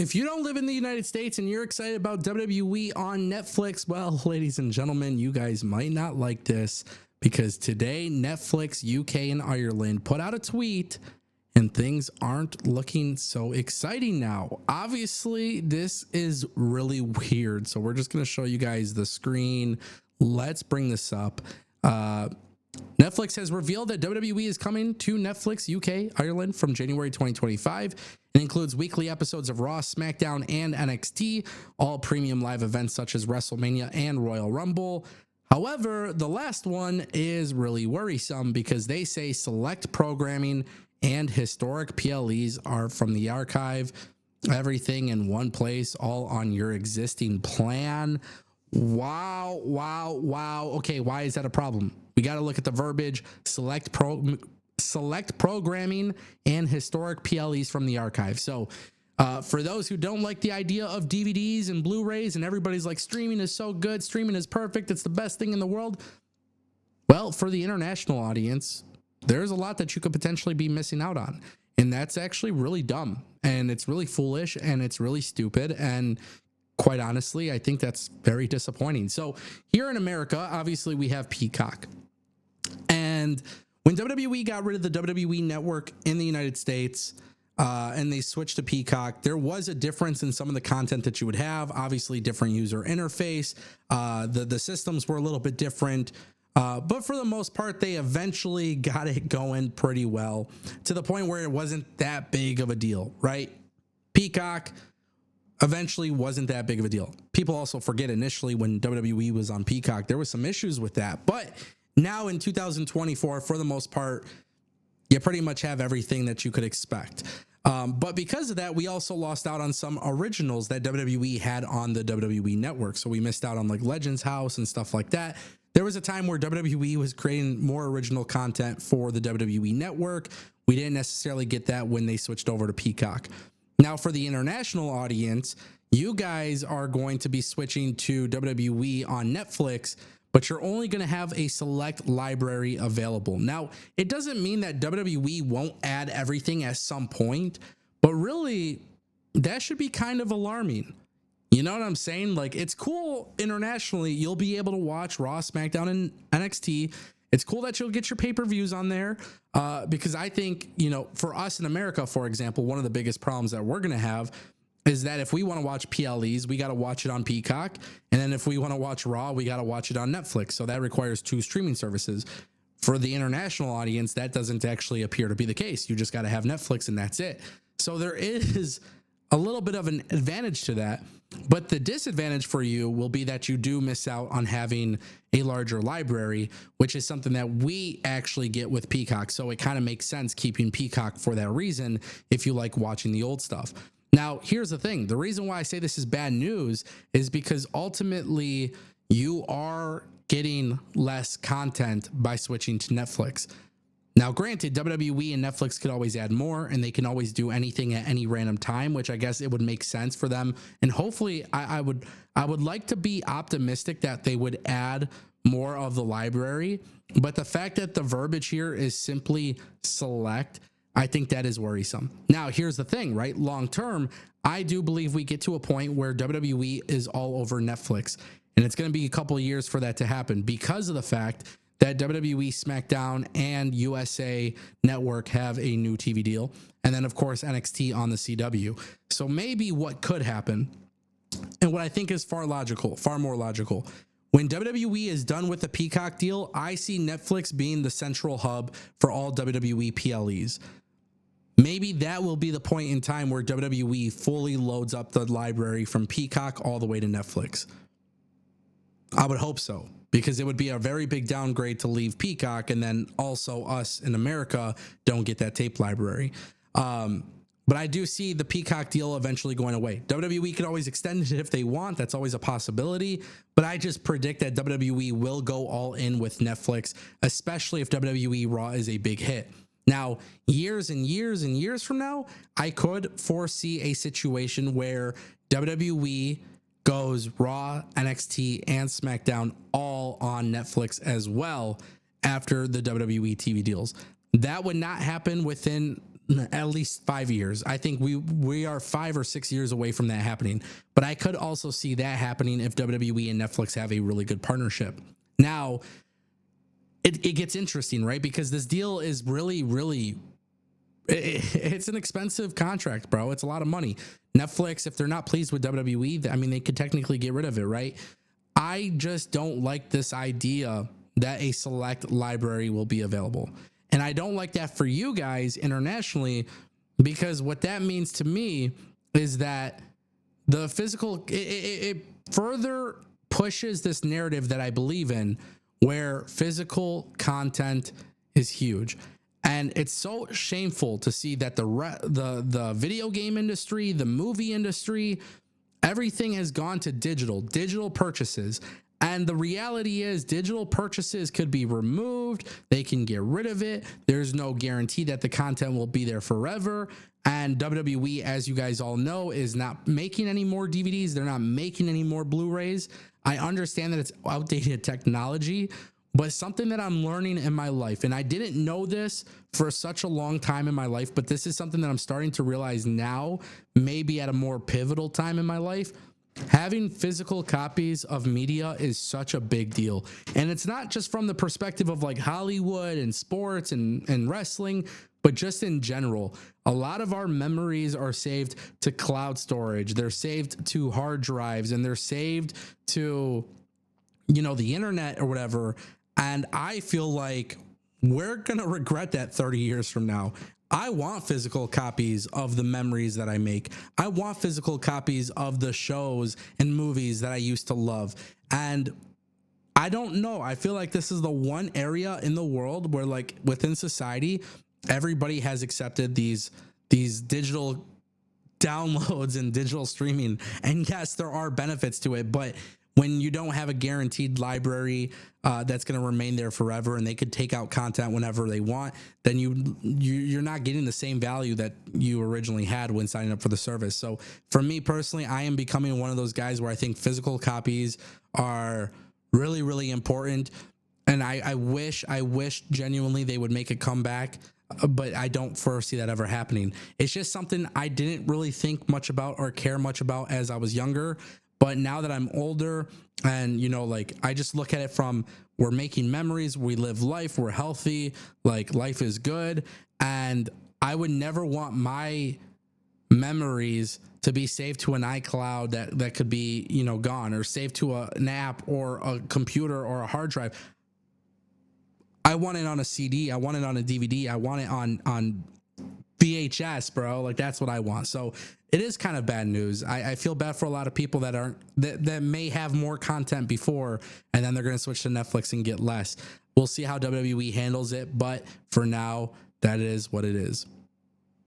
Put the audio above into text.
If you don't live in the United States and you're excited about WWE on Netflix, well, ladies and gentlemen, you guys might not like this because today Netflix UK and Ireland put out a tweet and things aren't looking so exciting now. Obviously, this is really weird. So we're just going to show you guys the screen. Let's bring this up. Netflix has revealed that WWE is coming to Netflix UK, Ireland from January 2025. It includes weekly episodes of Raw, SmackDown, and NXT, all premium live events such as WrestleMania and Royal Rumble. However, the last one is really worrisome because they say select programming and historic PLEs are from the archive, everything in one place, all on your existing plan. Wow. Okay, why is that a problem? We got to look at the verbiage, select programming and historic PLEs from the archive. So for those who don't like the idea of DVDs and Blu-rays and everybody's like, streaming is so good, streaming is perfect, it's the best thing in the world. Well, for the international audience, there's a lot that you could potentially be missing out on. And that's actually really dumb. And it's really foolish and it's really stupid. And quite honestly, I think that's very disappointing. So here in America, obviously we have Peacock. And when WWE got rid of the WWE network in the United States, and they switched to Peacock, there was a difference in some of the content that you would have. Obviously, different user interface. The systems were a little bit different. But for the most part, they eventually got it going pretty well to the point where it wasn't that big of a deal, right? Peacock eventually wasn't that big of a deal. People also forget initially when WWE was on Peacock, there was some issues with that. But now in 2024, for the most part, you pretty much have everything that you could expect. But because of that, we also lost out on some originals that WWE had on the WWE network. So we missed out on like Legends House and stuff like that. There was a time where WWE was creating more original content for the WWE network. We didn't necessarily get that when they switched over to Peacock. Now for the international audience, you guys are going to be switching to WWE on Netflix, but you're only going to have a select library available. Now, it doesn't mean that WWE won't add everything at some point, but really that should be kind of alarming. You know what I'm saying? Like, it's cool internationally. You'll be able to watch Raw, SmackDown, and NXT. It's cool that you'll get your pay-per-views on there because I think, you know, for us in America, for example, one of the biggest problems that we're going to have is that if we want to watch PLEs, we got to watch it on Peacock. And then if we want to watch Raw, we got to watch it on Netflix. So that requires 2 streaming services. For the international audience, that doesn't actually appear to be the case. You just got to have Netflix and that's it. So there is a little bit of an advantage to that. But the disadvantage for you will be that you do miss out on having a larger library, which is something that we actually get with Peacock. So it kind of makes sense keeping Peacock for that reason if you like watching the old stuff. Now, here's the thing. The reason why I say this is bad news is because ultimately you are getting less content by switching to Netflix. Now, granted, WWE and Netflix could always add more and they can always do anything at any random time, which I guess it would make sense for them. And hopefully I would like to be optimistic that they would add more of the library. But the fact that the verbiage here is simply select, I think that is worrisome. Now, here's the thing, right? Long term, I do believe we get to a point where WWE is all over Netflix. And it's going to be a couple of years for that to happen because of the fact that WWE, SmackDown, and USA Network have a new TV deal. And then, of course, NXT on the CW. So maybe what could happen, and what I think is far more logical, when WWE is done with the Peacock deal, I see Netflix being the central hub for all WWE PLEs. Maybe that will be the point in time where WWE fully loads up the library from Peacock all the way to Netflix. I would hope so, because it would be a very big downgrade to leave Peacock and then also us in America don't get that tape library. But I do see the Peacock deal eventually going away. WWE can always extend it if they want. That's always a possibility. But I just predict that WWE will go all in with Netflix, especially if WWE Raw is a big hit. Now, years and years and years from now, I could foresee a situation where WWE goes Raw, NXT, and SmackDown all on Netflix as well after the WWE TV deals. That would not happen within at least 5 years. I think we are 5 or 6 years away from that happening. But I could also see that happening if WWE and Netflix have a really good partnership. Now, it gets interesting, right? Because this deal is really it's an expensive contract, bro. It's a lot of money. Netflix, if they're not pleased with WWE, I mean, they could technically get rid of it, right? I just don't like this idea that a select library will be available. And I don't like that for you guys internationally, because what that means to me is that the physical, it further pushes this narrative that I believe in, where physical content is huge. And it's so shameful to see that the video game industry, the movie industry, everything has gone to digital purchases. And the reality is digital purchases could be removed. They can get rid of it. There's no guarantee that the content will be there forever. And WWE, as you guys all know, is not making any more DVDs. They're not making any more Blu-rays. I understand that it's outdated technology, but something that I'm learning in my life, and I didn't know this for such a long time in my life, but this is something that I'm starting to realize now, maybe at a more pivotal time in my life. Having physical copies of media is such a big deal. And it's not just from the perspective of like Hollywood and sports and wrestling, but just in general. A lot of our memories are saved to cloud storage. They're saved to hard drives, and they're saved to, the internet or whatever. And I feel like we're going to regret that 30 years from now. I want physical copies of the memories that I make. I want physical copies of the shows and movies that I used to love. And I don't know. I feel like this is the one area in the world where, like, within society, everybody has accepted these digital downloads and digital streaming. And yes, there are benefits to it, but when you don't have a guaranteed library that's going to remain there forever, and they could take out content whenever they want, then you're not getting the same value that you originally had when signing up for the service. So for me personally, I am becoming one of those guys where I think physical copies are really important. And I wish genuinely they would make a comeback, but I don't foresee that ever happening. It's just something I didn't really think much about or care much about as I was younger. But now that I'm older, and I just look at it from, we're making memories, we live life, we're healthy, like life is good. And I would never want my memories to be saved to an iCloud that could be, gone, or saved to an app or a computer or a hard drive. I want it on a CD. I want it on a DVD. I want it on VHS, bro. Like, that's what I want. So it is kind of bad news. I feel bad for a lot of people that may have more content before, and then they're going to switch to Netflix and get less. We'll see how WWE handles it, but for now, that is what it is.